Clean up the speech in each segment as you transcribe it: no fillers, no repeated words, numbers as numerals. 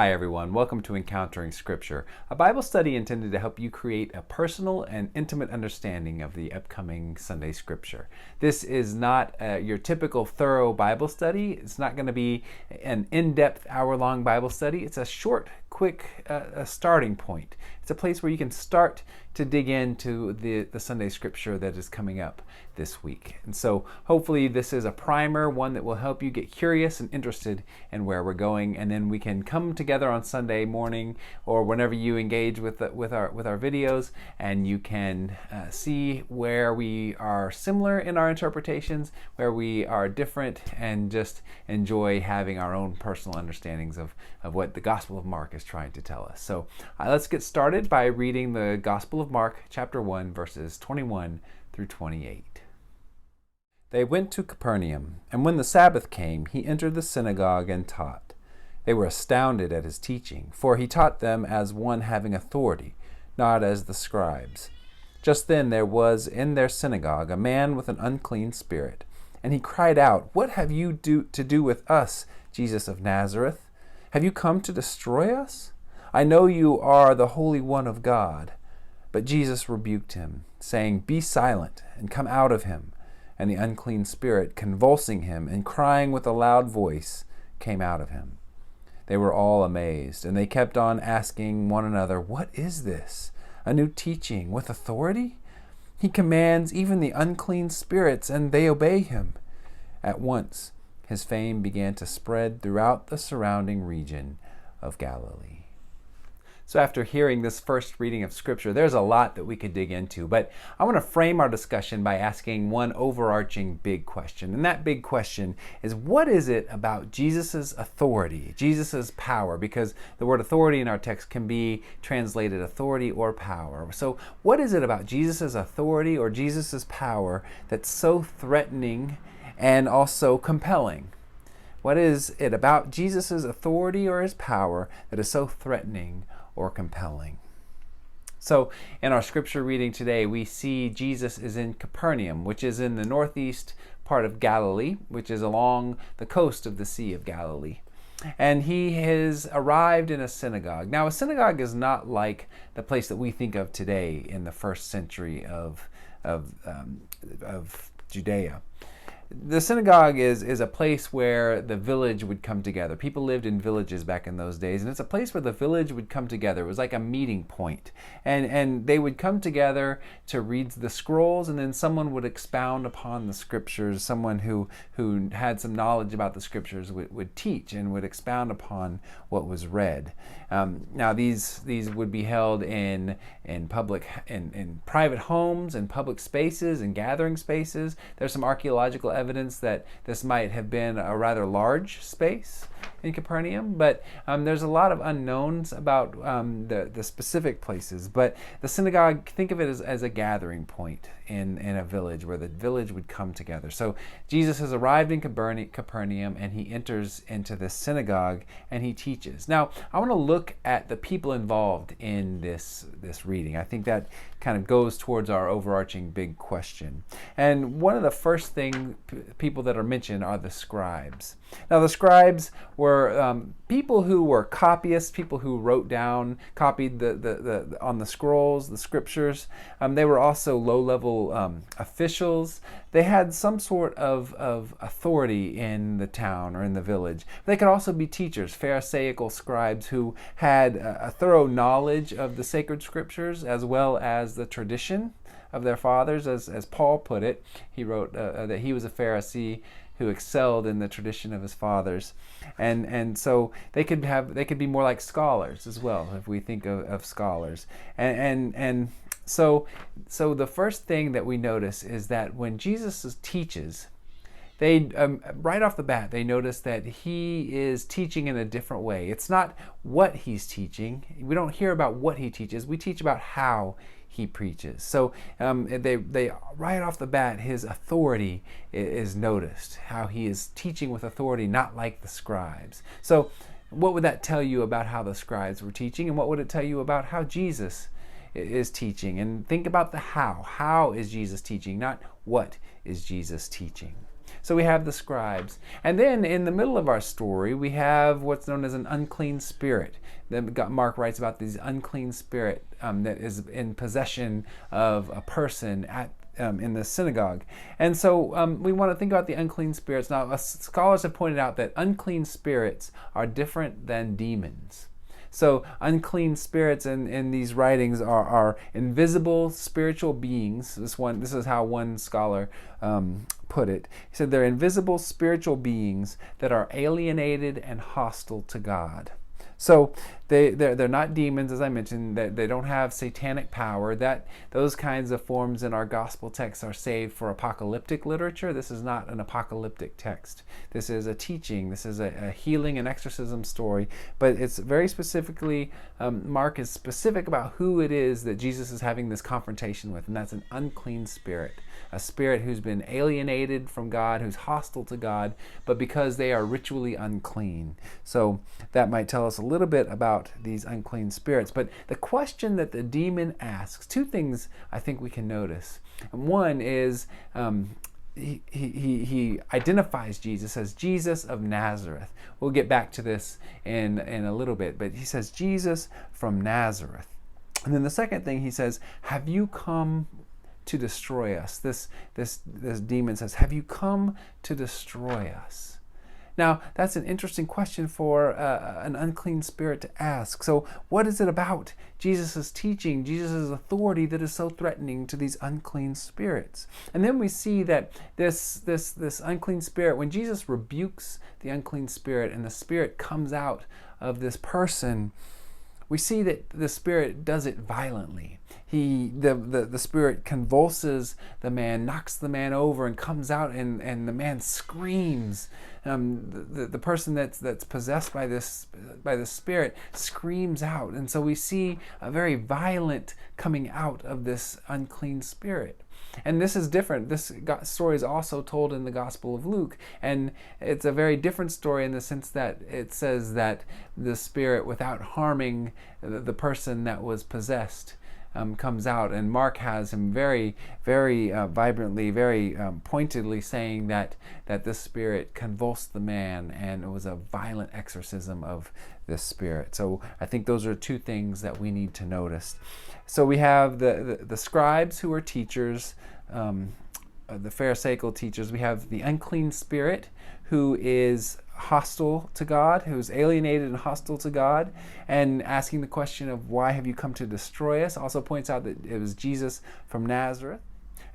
Hi everyone, welcome to Encountering Scripture, a Bible study intended to help you create a personal and intimate understanding of the upcoming Sunday Scripture. This is not your typical thorough Bible study. It's not going to be an in-depth hour-long Bible study. It's a short, quick starting point. It's a place where you can start to dig into the Sunday Scripture that is coming up this week. And so hopefully this is a primer, one that will help you get curious and interested in where we're going, and then we can come together on Sunday morning or whenever you engage with our videos, and you can see where we are similar in our interpretations, where we are different, and just enjoy having our own personal understandings of what the Gospel of Mark is trying to tell us. So let's get started by reading the Gospel of Mark, chapter 1, verses 21 through 28. They went to Capernaum, and when the Sabbath came, he entered the synagogue and taught. They were astounded at his teaching, for he taught them as one having authority, not as the scribes. Just then there was in their synagogue a man with an unclean spirit, and he cried out, "What have you to do with us, Jesus of Nazareth? Have you come to destroy us? I know you are the Holy One of God." But Jesus rebuked him, saying, "Be silent, and come out of him." And the unclean spirit, convulsing him and crying with a loud voice, came out of him. They were all amazed, and they kept on asking one another, "What is this? A new teaching with authority? He commands even the unclean spirits, and they obey him." At once his fame began to spread throughout the surrounding region of Galilee. So after hearing this first reading of Scripture, there's a lot that we could dig into, but I want to frame our discussion by asking one overarching big question. And that big question is, what is it about Jesus' authority, Jesus' power? Because the word authority in our text can be translated authority or power. So what is it about Jesus' authority or Jesus' power that's so threatening and also compelling? What is it about Jesus' authority or his power that is so threatening or compelling? So in our scripture reading today, we see Jesus is in Capernaum, which is in the northeast part of Galilee, which is along the coast of the Sea of Galilee. And he has arrived in a synagogue. Now, a synagogue is not like the place that we think of today in the first century of Judea. The synagogue is a place where the village would come together. People lived in villages back in those days, and it's a place where the village would come together. It was like a meeting point. And they would come together to read the scrolls, and then someone would expound upon the scriptures. Someone who had some knowledge about the scriptures would teach and would expound upon what was read. Now these would be held in private homes and public spaces and gathering spaces. There's some archaeological evidence that this might have been a rather large space in Capernaum, but there's a lot of unknowns about the specific places. But the synagogue, think of it as a gathering point in a village where the village would come together. So Jesus has arrived in Capernaum, and he enters into this synagogue and he teaches. Now, I want to look at the people involved in this reading. I think that kind of goes towards our overarching big question. And one of the first people that are mentioned are the scribes. Now, the scribes were people who were copyists, people who copied on the scrolls, the scriptures. They were also low-level officials. They had some sort of authority in the town or in the village. They could also be teachers, Pharisaical scribes who had a thorough knowledge of the sacred scriptures as well as the tradition of their fathers. As Paul put it, he wrote that he was a Pharisee who excelled in the tradition of his fathers, and so they could be more like scholars as well, if we think of scholars. And so the first thing that we notice is that when Jesus teaches, they right off the bat they notice that he is teaching in a different way. It's not what he's teaching. We don't hear about what he teaches. We teach about how he preaches. So they right off the bat, his authority is noticed, how he is teaching with authority, not like the scribes. So what would that tell you about how the scribes were teaching, and what would it tell you about how Jesus is teaching? And think about the how. How is Jesus teaching, not what is Jesus teaching? So we have the scribes. And then in the middle of our story, we have what's known as an unclean spirit. Then Mark writes about this unclean spirit that is in possession of a person in the synagogue. And so we want to think about the unclean spirits. Now, scholars have pointed out that unclean spirits are different than demons. So unclean spirits in these writings are invisible spiritual beings. This is how one scholar put it. He said they're invisible spiritual beings that are alienated and hostile to God. So they're not demons, as I mentioned. They don't have satanic power. Those kinds of forms in our gospel texts are saved for apocalyptic literature. This is not an apocalyptic text. This is a teaching. This is a healing and exorcism story. But it's very specifically, Mark is specific about who it is that Jesus is having this confrontation with, and that's an unclean spirit. A spirit who's been alienated from God, who's hostile to God, but because they are ritually unclean. So that might tell us a little bit about these unclean spirits. But the question that the demon asks, two things I think we can notice. And one is he identifies Jesus as Jesus of Nazareth. We'll get back to this in a little bit, but he says Jesus from Nazareth. And then the second thing he says, have you come to destroy us? This demon says, have you come to destroy us? Now, that's an interesting question for an unclean spirit to ask. So what is it about Jesus' teaching, Jesus' authority that is so threatening to these unclean spirits? And then we see that this unclean spirit, when Jesus rebukes the unclean spirit and the spirit comes out of this person, we see that the spirit does it violently. The spirit convulses the man, knocks the man over, and comes out, and the man screams. The person that's possessed by this spirit screams out, and so we see a very violent coming out of this unclean spirit. And this is different. This story is also told in the Gospel of Luke, and it's a very different story in the sense that it says that the spirit, without harming the person that was possessed, comes out. And Mark has him very, very vibrantly, very pointedly saying that this spirit convulsed the man, and it was a violent exorcism of this spirit. So I think those are two things that we need to notice. So we have the scribes who are teachers, the Pharisaical teachers. We have the unclean spirit who is hostile to God, who's alienated and hostile to God, and asking the question of why have you come to destroy us? Also points out that it was Jesus from Nazareth.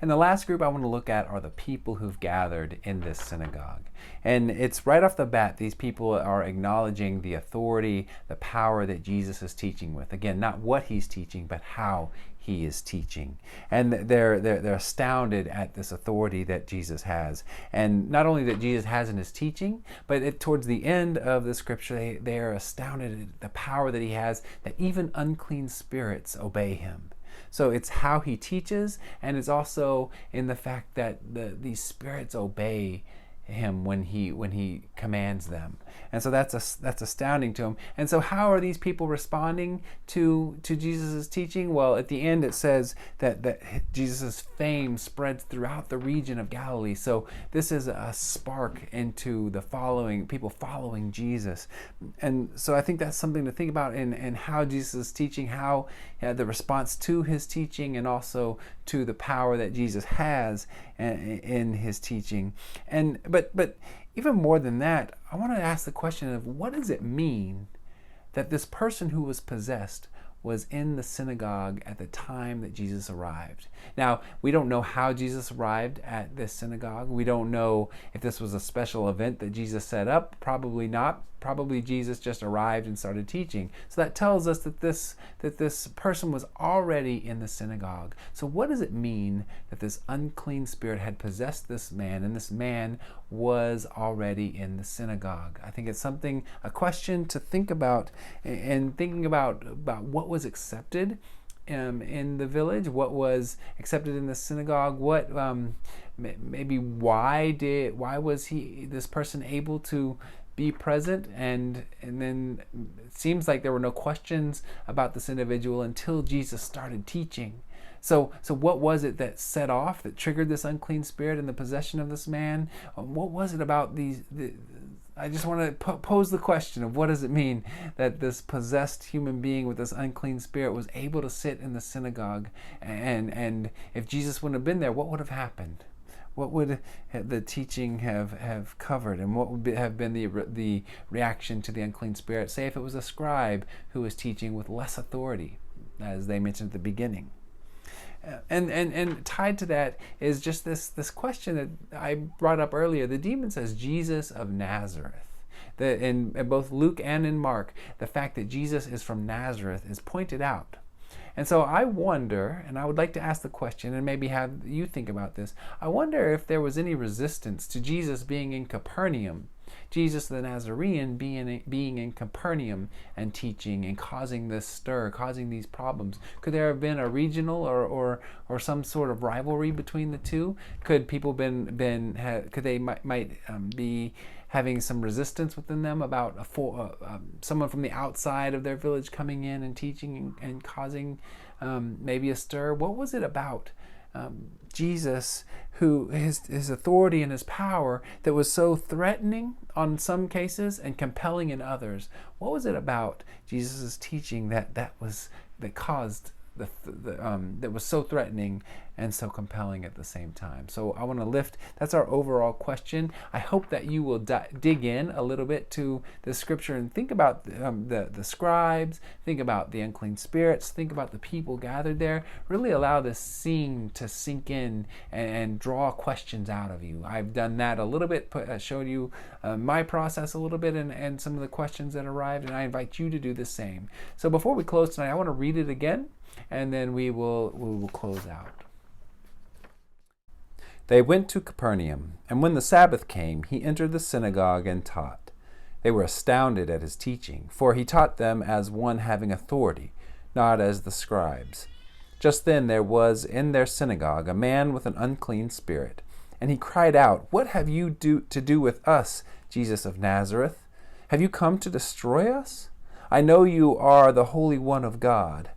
And the last group I want to look at are the people who've gathered in this synagogue. And it's right off the bat, these people are acknowledging the authority, the power that Jesus is teaching with. Again, not what he's teaching, but how he is teaching. And they're astounded at this authority that Jesus has. And not only that Jesus has in his teaching, but towards the end of the scripture, they are astounded at the power that he has, that even unclean spirits obey him. So it's how he teaches, and it's also in the fact that these spirits obey him when he commands them. And so that's astounding to him. And so how are these people responding to Jesus' teaching? Well, at the end it says that Jesus' fame spreads throughout the region of Galilee. So this is a spark into people following Jesus. And so I think that's something to think about in how Jesus is teaching, how the response to his teaching, and also to the power that Jesus has in his teaching. But even more than that, I want to ask the question of what does it mean that this person who was possessed was in the synagogue at the time that Jesus arrived? Now, we don't know how Jesus arrived at this synagogue. We don't know if this was a special event that Jesus set up. Probably not. Probably Jesus just arrived and started teaching. So that tells us that this person was already in the synagogue. So what does it mean that this unclean spirit had possessed this man, and this man was already in the synagogue? I think it's a question to think about, and thinking about what was accepted in the village, what was accepted in the synagogue, what maybe why was this person able to be present, and then it seems like there were no questions about this individual until Jesus started teaching. So what was it that triggered this unclean spirit in the possession of this man? What was it about I just want to pose the question of what does it mean that this possessed human being with this unclean spirit was able to sit in the synagogue, and if Jesus wouldn't have been there, what would have happened? What would the teaching have covered, and what would have been the reaction to the unclean spirit? Say if it was a scribe who was teaching with less authority, as they mentioned at the beginning. And tied to that is just this question that I brought up earlier. The demon says Jesus of Nazareth. In both Luke and in Mark, the fact that Jesus is from Nazareth is pointed out. And so I wonder, and I would like to ask the question, and maybe have you think about this, I wonder if there was any resistance to Jesus being in Capernaum, Jesus the Nazarene being in Capernaum and teaching and causing this stir, causing these problems. Could there have been a regional or some sort of rivalry between the two? Could people might be having some resistance within them about someone from the outside of their village coming in and teaching and causing maybe a stir? What was it about Jesus, who his authority and his power that was so threatening on some cases and compelling in others? What was it about Jesus' teaching that caused that was so threatening and so compelling at the same time? So I want to lift, that's our overall question. I hope that you will dig in a little bit to the scripture and think about the scribes, think about the unclean spirits, think about the people gathered there. Really allow this scene to sink in and draw questions out of you. I've done that a little bit, showed you my process a little bit and some of the questions that arrived, and I invite you to do the same. So before we close tonight, I want to read it again, and then we will close out. They went to Capernaum, and when the Sabbath came, he entered the synagogue and taught. They were astounded at his teaching, for he taught them as one having authority, not as the scribes. Just then there was in their synagogue a man with an unclean spirit, and he cried out, "What have you to do with us, Jesus of Nazareth? Have you come to destroy us? I know you are the Holy One of God."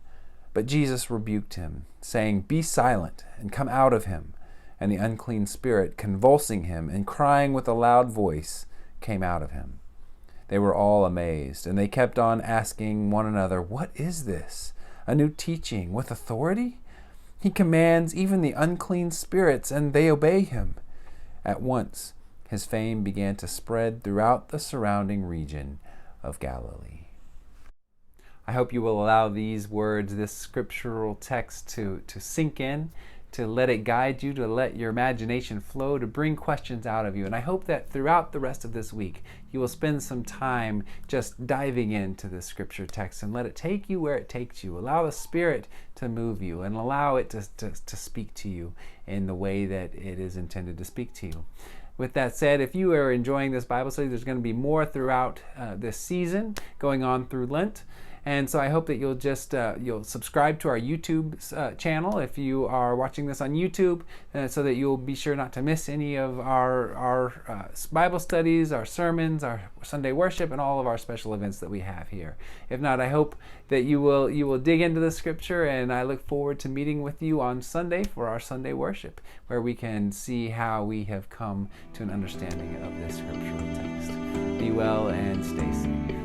But Jesus rebuked him, saying, "Be silent, and come out of him." And the unclean spirit, convulsing him and crying with a loud voice, came out of him. They were all amazed, and they kept on asking one another, "What is this? A new teaching with authority? He commands even the unclean spirits, and they obey him." At once his fame began to spread throughout the surrounding region of Galilee. I hope you will allow these words, this scriptural text, to sink in, to let it guide you, to let your imagination flow, to bring questions out of you. And I hope that throughout the rest of this week, you will spend some time just diving into the scripture text and let it take you where it takes you. Allow the Spirit to move you and allow it to speak to you in the way that it is intended to speak to you. With that said, if you are enjoying this Bible study, there's going to be more throughout this season going on through Lent. And so I hope that you'll just you'll subscribe to our YouTube channel if you are watching this on YouTube, so that you'll be sure not to miss any of our Bible studies, our sermons, our Sunday worship, and all of our special events that we have here. If not, I hope that you will dig into the scripture, and I look forward to meeting with you on Sunday for our Sunday worship, where we can see how we have come to an understanding of this scriptural text. Be well and stay safe.